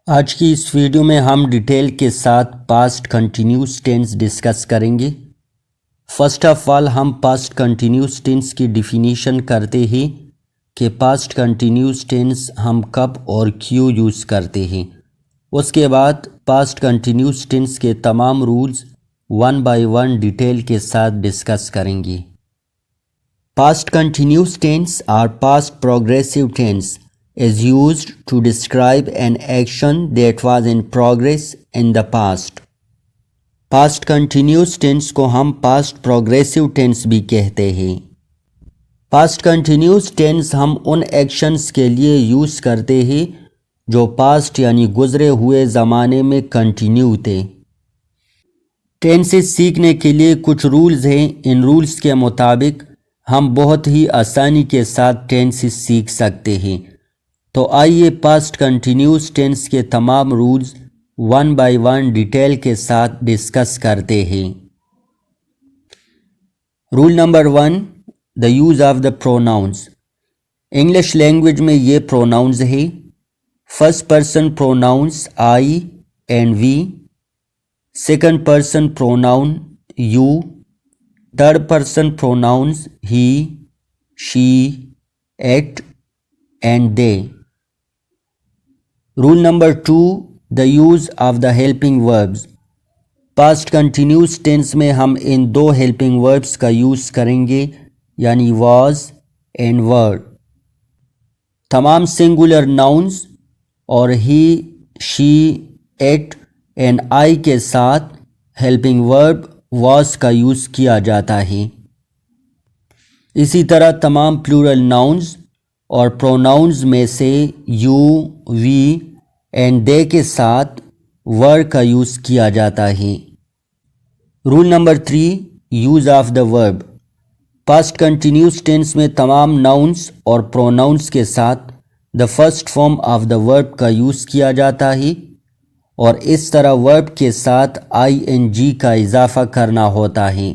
آج کی اس ویڈیو میں ہم ڈیٹیل کے ساتھ پاسٹ کنٹینیوس ٹینس ڈسکس کریں گے۔ فرسٹ آف آل ہم پاسٹ کنٹینیوس ٹینس کی ڈیفینیشن کرتے ہیں کہ پاسٹ کنٹینیوس ٹینس ہم کب اور کیوں یوز کرتے ہیں۔ اس کے بعد پاسٹ کنٹینیوس ٹینس کے تمام rules one by one detail کے ساتھ ڈسکس کریں گے۔ پاسٹ کنٹینیوس ٹینس اور past progressive tense is used to describe an action that was in progress in the past. Past continuous tense کو ہم past progressive tense بھی کہتے ہیں۔ Past continuous tense ہم ان actions کے لیے یوز کرتے ہیں جو past یعنی گزرے ہوئے زمانے میں کنٹینیو تھے۔ ٹینسز سیکھنے کے لیے کچھ رولز ہیں۔ ان رولز کے مطابق ہم بہت ہی آسانی کے ساتھ ٹینسز سیکھ سکتے ہیں۔ تو آئیے پاسٹ کنٹینیوس ٹینس کے تمام rules one by one detail کے ساتھ ڈسکس کرتے ہیں۔ Rule number 1، the use of the pronouns. English language میں یہ پروناؤنز ہے۔ First person pronouns I and we, second person pronoun you, third person pronouns he, she, it and they. Rule number 2، the use of the helping verbs. Past continuous tense میں ہم ان دو helping verbs کا use کریں گے، یعنی was and were. تمام singular nouns اور ہی، شی، ایٹ اینڈ آئی کے ساتھ ہیلپنگ ورب واز کا یوز کیا جاتا ہے۔ اسی طرح تمام پلورل ناؤنز اور پروناؤنز میں سے یو، وی اینڈ دے کے ساتھ ور کا یوز کیا جاتا ہے۔ رول نمبر 3، یوز آف دا ورب۔ پاسٹ کنٹینیوس ٹینس میں تمام ناؤنز اور پروناؤنز کے ساتھ the first form of the ورب کا یوز کیا جاتا ہے، اور اس طرح ورب کے ساتھ آئی این جی کا اضافہ کرنا ہوتا ہے۔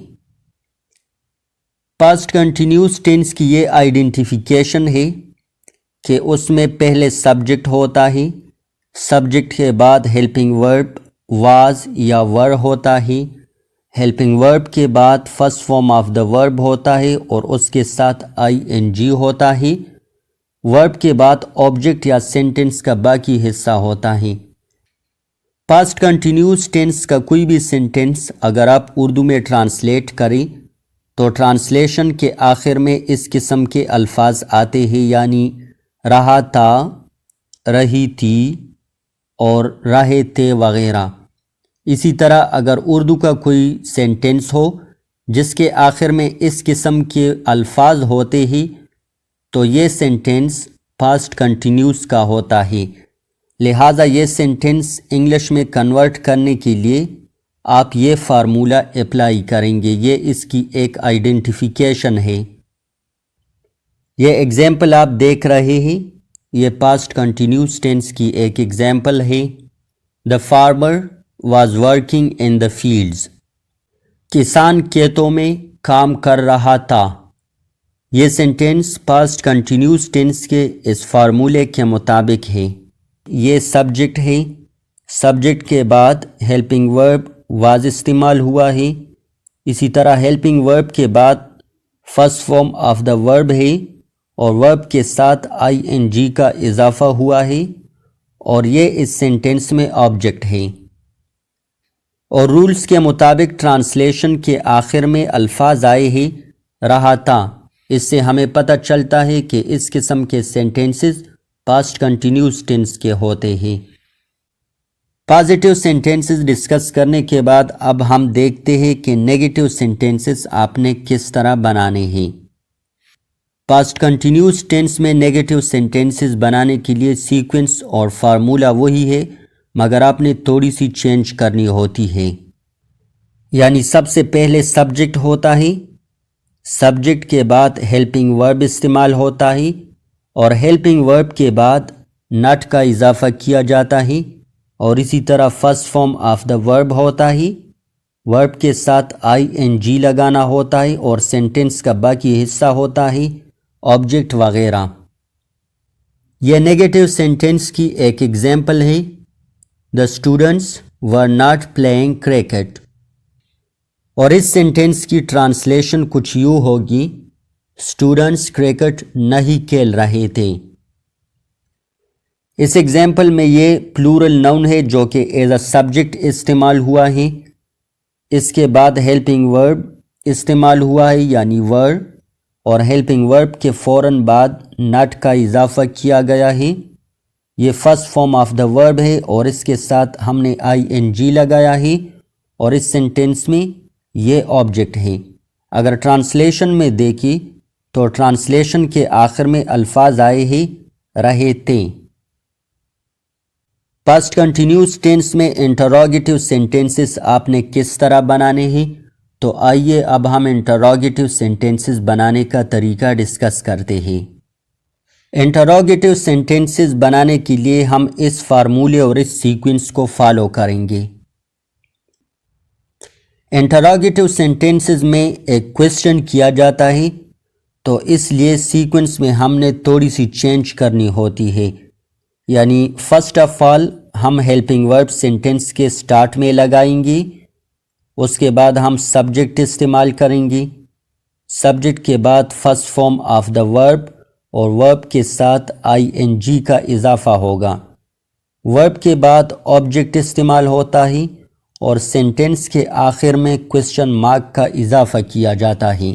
پاسٹ کنٹینیوس ٹینس کی یہ آئیڈینٹیفیکیشن ہے کہ اس میں پہلے سبجیکٹ ہوتا ہے، سبجیکٹ کے بعد ہیلپنگ ورب واز یا ور ہوتا ہے، ہیلپنگ ورب کے بعد فرسٹ فارم آف دا ورب ہوتا ہے اور اس کے ساتھ آئی این جی ہوتا ہے، ورب کے بعد آبجیکٹ یا سینٹنس کا باقی حصہ ہوتا ہے۔ پاسٹ کنٹینیوس ٹینس کا کوئی بھی سینٹنس اگر آپ اردو میں ٹرانسلیٹ کریں تو ٹرانسلیشن کے آخر میں اس قسم کے الفاظ آتے ہیں، یعنی رہا تھا، رہی تھی اور رہے تھے وغیرہ۔ اسی طرح اگر اردو کا کوئی سینٹنس ہو جس کے آخر میں اس قسم کے الفاظ ہوتے ہیں تو یہ سینٹنس پاسٹ کنٹینیوس کا ہوتا ہے۔ لہٰذا یہ سینٹنس انگلش میں کنورٹ کرنے کے لیے آپ یہ فارمولہ اپلائی کریں گے۔ یہ اس کی ایک آئیڈینٹیفیکیشن ہے۔ یہ ایگزامپل آپ دیکھ رہے ہیں، یہ پاسٹ کنٹینیوس ٹینس کی ایک ایگزامپل ہے۔ The former was working in the fields. کسان کھیتوں میں کام کر رہا تھا۔ یہ سینٹنس پاسٹ کنٹینیوس ٹینس کے اس فارمولے کے مطابق ہے۔ یہ سبجیکٹ ہے، سبجیکٹ کے بعد ہیلپنگ ورب واز استعمال ہوا ہے، اسی طرح ہیلپنگ ورب کے بعد فرسٹ فارم آف دا ورب ہے اور ورب کے ساتھ آئی این جی کا اضافہ ہوا ہے، اور یہ اس سینٹنس میں آبجیکٹ ہے۔ اور رولز کے مطابق ٹرانسلیشن کے آخر میں الفاظ آئے ہیں رہا تھا۔ اس سے ہمیں پتہ چلتا ہے کہ اس قسم کے سینٹنسز پاسٹ کنٹینیوس ٹینس کے ہوتے ہیں۔ پازیٹیو سینٹنسز ڈسکس کرنے کے بعد اب ہم دیکھتے ہیں کہ نیگیٹو سینٹنسز آپ نے کس طرح بنانے ہیں۔ پاسٹ کنٹینیوس ٹینس میں نیگیٹو سینٹنسز بنانے کے لیے سیکوینس اور فارمولہ وہی ہے، مگر آپ نے تھوڑی سی چینج کرنی ہوتی ہے۔ یعنی سب سے پہلے سبجیکٹ ہوتا ہے، سبجیکٹ کے بعد ہیلپنگ ورب استعمال ہوتا ہے اور ہیلپنگ ورب کے بعد ناٹ کا اضافہ کیا جاتا ہے، اور اسی طرح فرسٹ فارم آف دا ورب ہوتا ہے، ورب کے ساتھ آئی این جی لگانا ہوتا ہے اور سینٹنس کا باقی حصہ ہوتا ہے آبجیکٹ وغیرہ۔ یہ نیگیٹو سینٹنس کی ایک ایگزامپل ہے۔ The students were not playing cricket. اور اس سینٹینس کی ٹرانسلیشن کچھ یوں ہوگی، اسٹوڈنٹس کرکٹ نہیں کھیل رہے تھے۔ اس ایگزامپل میں یہ پلورل ناؤن ہے جو کہ ایز اے سبجیکٹ استعمال ہوا ہے، اس کے بعد ہیلپنگ ورب استعمال ہوا ہے یعنی ور، اور ہیلپنگ ورب کے فوراً بعد ناٹ کا اضافہ کیا گیا ہے۔ یہ فرسٹ فارم آف دا ورب ہے اور اس کے ساتھ ہم نے ING لگایا ہے، اور اس سینٹینس میں یہ آبجیکٹ ہے۔ اگر ٹرانسلیشن میں دیکھی تو ٹرانسلیشن کے آخر میں الفاظ آئے ہی رہے تھے۔ پاسٹ کنٹینیوس ٹینس میں انٹروگیٹو سینٹینسز آپ نے کس طرح بنانے ہیں، تو آئیے اب ہم انٹروگیٹو سینٹینسز بنانے کا طریقہ ڈسکس کرتے ہیں۔ انٹروگیٹو سینٹینسز بنانے کے لیے ہم اس فارمولے اور اس سیکوینس کو فالو کریں گے۔ انٹروگیٹو سینٹینسز میں ایک کویسچن کیا جاتا ہے، تو اس لیے سیکوینس میں ہم نے تھوڑی سی چینج کرنی ہوتی ہے، یعنی فرسٹ آف آل ہم ہیلپنگ ورب سینٹینس کے سٹارٹ میں لگائیں گے، اس کے بعد ہم سبجیکٹ استعمال کریں گے، سبجیکٹ کے بعد فرسٹ فارم آف دا ورب اور ورب کے ساتھ ING کا اضافہ ہوگا، ورب کے بعد آبجیکٹ استعمال ہوتا ہے اور سینٹینس کے آخر میں کویسچن مارک کا اضافہ کیا جاتا ہے۔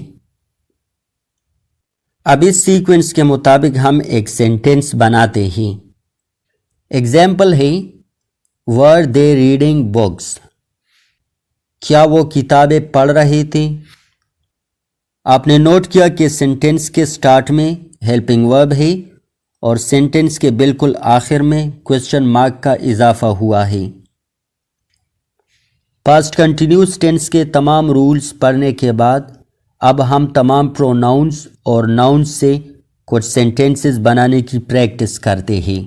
اب اس سیکوینس کے مطابق ہم ایک سینٹینس بناتے ہیں۔ ایگزامپل ہے were they reading books؟ کیا وہ کتابیں پڑھ رہے تھے؟ آپ نے نوٹ کیا کہ سینٹینس کے سٹارٹ میں ہیلپنگ ورب ہے اور سینٹینس کے بالکل آخر میں کویسچن مارک کا اضافہ ہوا ہے۔ پاسٹ کنٹینیوس ٹینس کے تمام رولز پڑھنے کے بعد اب ہم تمام پروناؤنز اور ناؤنز سے کچھ سینٹینسز بنانے کی پریکٹس کرتے ہیں۔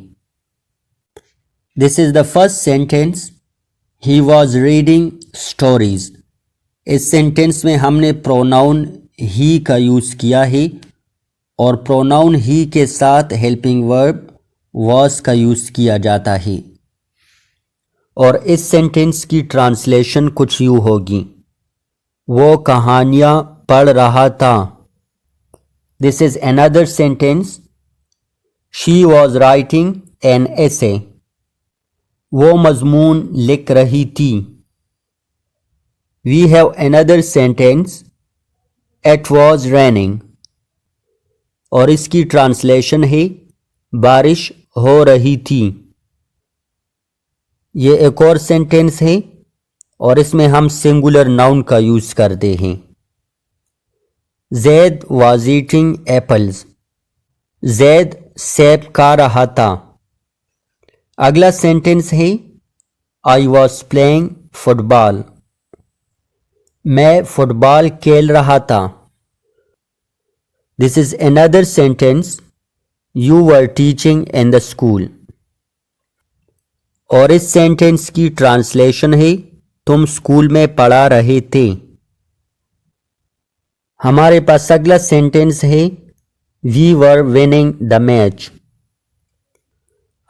دس از the first sentence, he was reading stories. Us sentence میں ہم نے پروناؤن ہی کا یوز کیا ہے اور پروناؤن ہی کے ساتھ ہیلپنگ ورب واز کا یوز کیا جاتا ہے، اور اس سینٹینس کی ٹرانسلیشن کچھ یوں ہوگی، وہ کہانیاں پڑھ رہا تھا۔ دس از اندر sentence, she was writing an ایسے۔ وہ مضمون لکھ رہی تھی۔ We have another sentence, it was raining, اور اس کی ٹرانسلیشن ہے بارش ہو رہی تھی۔ یہ ایک اور سینٹینس ہے اور اس میں ہم سنگولر ناؤن کا یوز کرتے ہیں۔ زید واز ایٹنگ ایپلز، زید سیب کھا رہا تھا۔ اگلا سینٹینس ہے آئی واز پلینگ فٹ بال، میں فٹ بال کھیل رہا تھا۔ دس از اندر sentence, you were teaching in the school, اور اس سینٹینس کی ٹرانسلیشن ہے تم اسکول میں پڑھا رہے تھے۔ ہمارے پاس اگلا سینٹینس ہے وی ور وننگ دا میچ،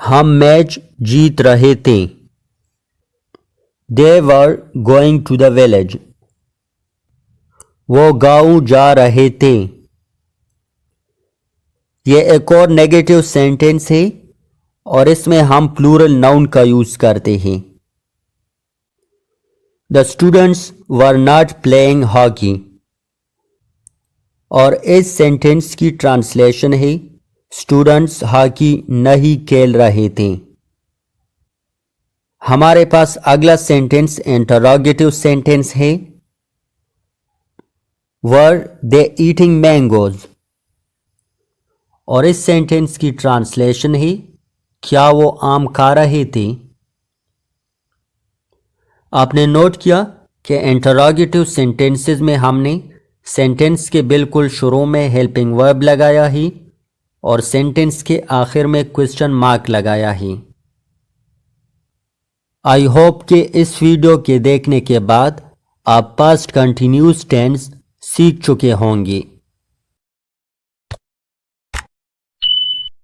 ہم میچ جیت رہے تھے۔ دے were going to the village, وہ گاؤں جا رہے تھے۔ یہ ایک اور نیگیٹو سینٹینس ہے اور اس میں ہم پلورل ناؤن کا یوز کرتے ہیں۔ The students were not playing hockey, اور اس سینٹینس کی ٹرانسلیشن ہے اسٹوڈنٹس ہاکی نہیں کھیل رہے تھے۔ ہمارے پاس اگلا سینٹینس انٹروگیٹو سینٹینس ہے ور دے ایٹنگ مینگوز، اور اس سینٹینس کی ٹرانسلیشن ہے کیا وہ آم کھا رہے تھے؟ آپ نے نوٹ کیا کہ انٹروگیٹو سینٹینسز میں ہم نے سینٹینس کے بالکل شروع میں ہیلپنگ ورب لگایا ہے اور سینٹینس کے آخر میں کویسچن مارک لگایا ہے۔ آئی ہوپ کہ اس ویڈیو کے دیکھنے کے بعد آپ پاسٹ کنٹینیوس ٹینس سیکھ چکے ہوں گے۔